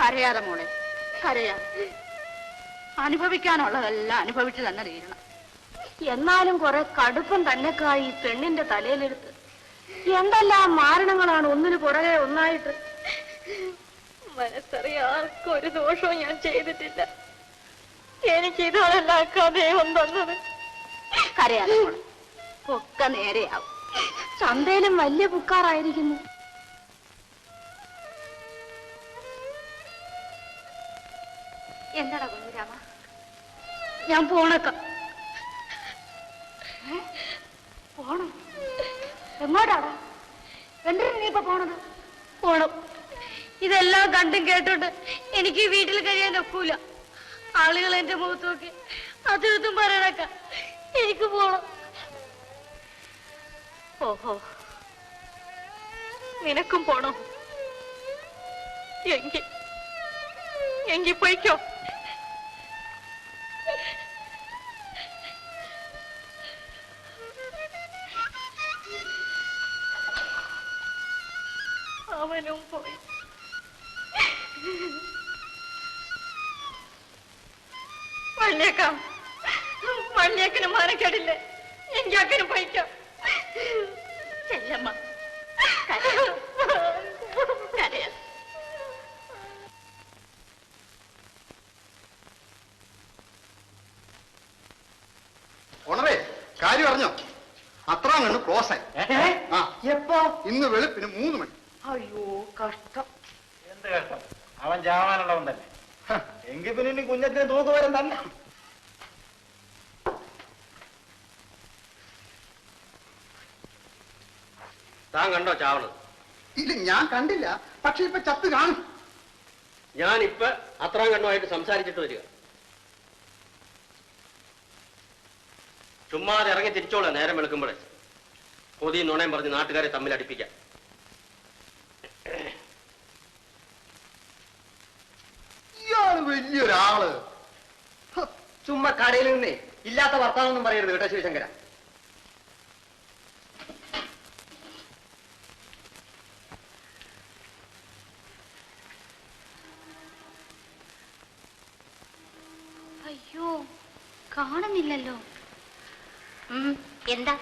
കരയാതെ മോളെ, കരയാ. അനുഭവിക്കാനുള്ളതെല്ലാം അനുഭവിച്ചു തന്നെ തീരണം. എന്നാലും കുറെ കടുപ്പം തന്നെക്കായി പെണ്ണിന്റെ തലയിലെടുത്ത് എന്തെല്ലാം മാരണങ്ങളാണ് ഒന്നിനു പുറകെ ഒന്നായിട്ട്. മനസ്സറിയാർക്കും ഒരു ദോഷവും ഞാൻ ചെയ്തിട്ടില്ല. എനിക്ക് ഇതാണല്ല ദൈവം തന്നത്. കരയാതെ മോളെ, ഒക്കെ നേരെയാവും. ചന്തയിലും വലിയ പുക്കാറായിരിക്കുന്നു. എന്താടാ കുഞ്ഞുരാമ? ഞാൻ പോണക്ക. പോണം? എങ്ങോട്ടാടാ? എന്തിനാ നീ ഇപ്പൊ പോണത്? പോണം. ഇതെല്ലാം കണ്ടും കേട്ടോണ്ട് എനിക്ക് വീട്ടിൽ കഴിയാൻ ഒക്കൂല. ആളുകൾ എന്റെ മുഖത്ത് നോക്കി അതും പറയണക്ക. എനിക്ക് പോണം. ഓഹോ, നിനക്കും പോണോ? എങ്കി പോയിക്കോ. അവനും പോയി. വള്ളിയക്കന് മാനക്കേടില്ലേ? എങ്കിൽ അക്കന് പോയിക്കാം. ചെല്ലമ്മ, കരയാ. ഓണറേ, കാര്യം അറിഞ്ഞോ? അത്ര കണ്ട് ക്ലോസ് ആയി. എപ്പോ? ഇന്ന് വെളുപ്പിന് 3 മണി. അയ്യോ, കഷ്ടം. എന്ത് കഷ്ടം? അവൻ ചാവാനുള്ളവൻ തന്നെ. എങ്കിൽ പിന്നെ ഇനി കുഞ്ഞത്തിന് തൂക്കുവരം തന്നെ. താൻ കണ്ടോ ചാവണത്? ഇല്ല, ഞാൻ കണ്ടില്ല. പക്ഷെ ഇപ്പൊ ചത്ത് കാണും. ഞാനിപ്പൊ അത്രാം കണ്ണുമായിട്ട് സംസാരിച്ചിട്ട് വരിക. ചുമ്മാതെ ഇറങ്ങി തിരിച്ചോളാം. നേരം വെളുക്കുമ്പോഴേ കൊതി നുണയും പറഞ്ഞ് നാട്ടുകാരെ തമ്മിൽ അടുപ്പിക്കാം. ഇയാള് വലിയൊരാള്. ചുമ്മാ കടയിൽ നിന്നേ ഇല്ലാത്ത വർത്താനൊന്നും പറയരുത് കേട്ടോ ശിവശങ്കര. അയ്യോ, കാണുന്നില്ലല്ലോ. എന്താ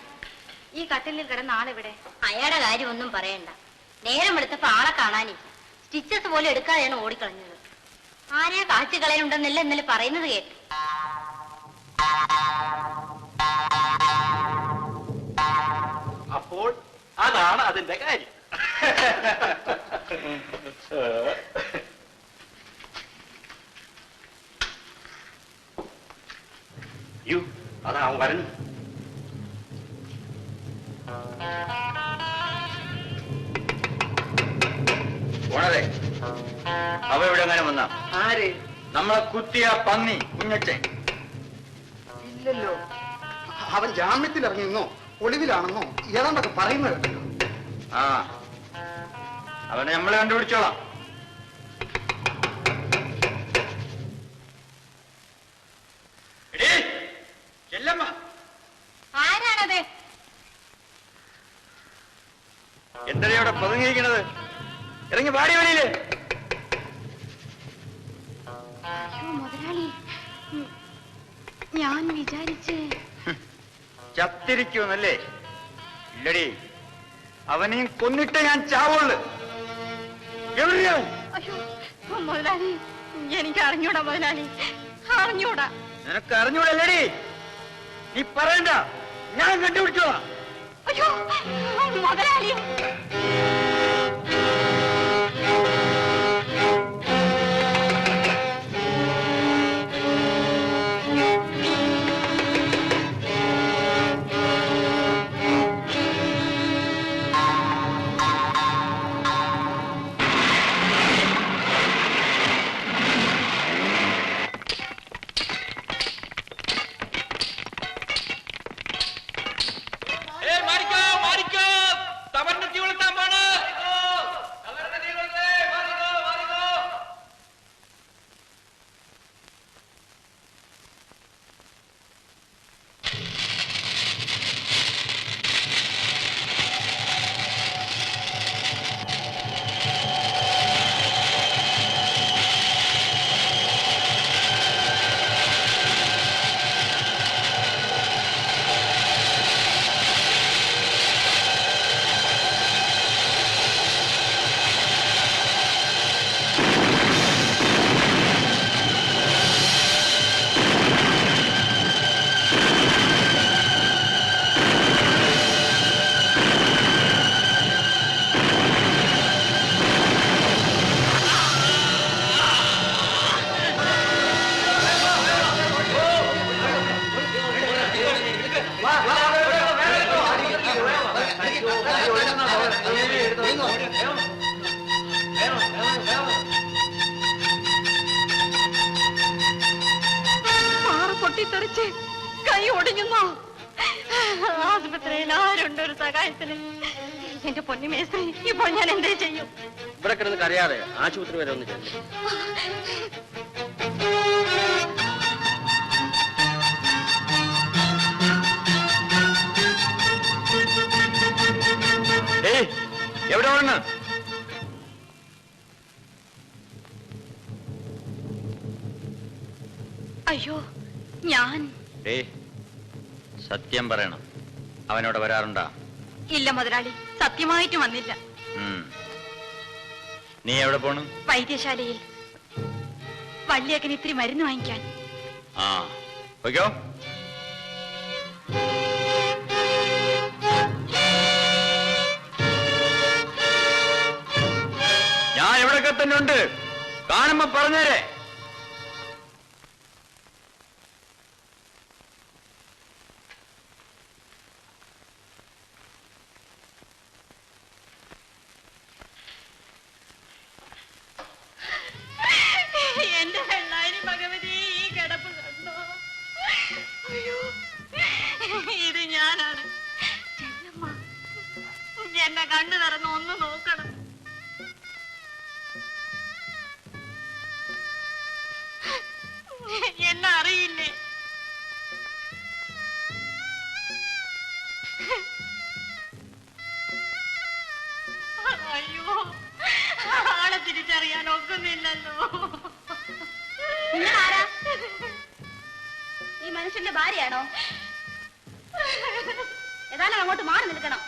ഈ കട്ടിലിൽ കിടന്ന ആളിവിടെ? അയാളുടെ കാര്യം ഒന്നും പറയണ്ട. നേരം എടുത്തപ്പോ ആളെ കാണാനില്ല. സ്റ്റിച്ചസ് പോലും എടുക്കാതെയാണ് ഓടിക്കളഞ്ഞത്. ആരെയാ കാച്ചു കളയുണ്ടെന്നല്ല ഇന്നലെ പറയുന്നത് കേട്ടു. അപ്പോൾ അതാണ് അതിന്റെ കാര്യം. അതാ അവൻ വരുന്നു. ഓണറേ, അവ ഇവിടെ അങ്ങനെ വന്ന ആര്? നമ്മളെ കുത്തിയ പന്നി കുഞ്ഞച്ചൻ. ഇല്ലല്ലോ. അവൻ ജാമ്യത്തിൽ ഇറങ്ങിയെന്നോ ഒളിവിലാണെന്നോ ഏതാണ്ടൊക്കെ പറയുന്നത് കേട്ടല്ലോ. ആ, അവനെ നമ്മള് കണ്ടുപിടിച്ചോളാം. ആരാണത്? എന്താ അവിടെ പതുങ്ങിയിരിക്കണത്? ഇറങ്ങി പാടി വഴിയില്. മുതലാളി, ഞാൻ വിചാരിച്ച് ചത്തിരിക്കുമെന്നല്ലേ? ഇല്ലടി, അവനെയും കൊന്നിട്ട് ഞാൻ ചാവുള്ളു. അയ്യോ മുതലാളി, എനിക്ക് അറിഞ്ഞൂടാ മുതലാളി, അറിഞ്ഞൂടാ. നിനക്ക് അറിഞ്ഞൂടല്ലേടി? നീ പറയണ്ട, ഞാൻ കണ്ടുപിടിച്ചോളാം. അയ്യോ മുതലാളി. മാറിക്കോ, തവറിനെത്തി കൊളുത്താൻ പോണ. പൊട്ടിത്തെറിച്ച് കൈ ഒടിഞ്ഞുന്നോ? ആശുപത്രിയിൽ ആരുണ്ട് ഒരു സഹായത്തിന്? എന്റെ പൊന്നു മേസ്ത്രി, ഇപ്പോൾ ഞാൻ എന്തേ ചെയ്യും? ഇവിടെ കിടന്ന് കരയാതെ ആശുപത്രി വരെ ഒന്ന് ചെല്ലു. എവിടെ ഓടുന്നു? അയ്യോ, ഞാൻ സത്യം പറയണം, അവനോട് വരാറുണ്ടാ? ഇല്ല മുതലാളി, സത്യമായിട്ട് വന്നില്ല. നീ എവിടെ പോണു? വൈദ്യശാലയിൽ വള്ളിയേക്കന് ഇത്തിരി മരുന്ന് വാങ്ങിക്കാൻ. ആ പോയിക്കോ. ഞാൻ എവിടെയൊക്കെ തന്നെ ഉണ്ട്, കാണുമ്പോ പറഞ്ഞേരെ. എന്റെ വെള്ളാരി ഭഗവതി, ഈ കിടപ്പ് കണ്ടോ? അയ്യോ, ഇത് ഞാനാണ്. ചെല്ലമ്മ, എന്നെ കണ്ണു തുറന്ന് ഒന്ന് നോക്കണം. എന്നെ അറിയില്ലേ? അയ്യോ, ആളെ തിരിച്ചറിയാൻ ഒക്കുന്നില്ലല്ലോ. നിങ്ങളാരാ? ഈ മനുഷ്യന്റെ ഭാര്യയാണോ? ഏതായാലും അങ്ങോട്ട് മാറി നിൽക്കണം.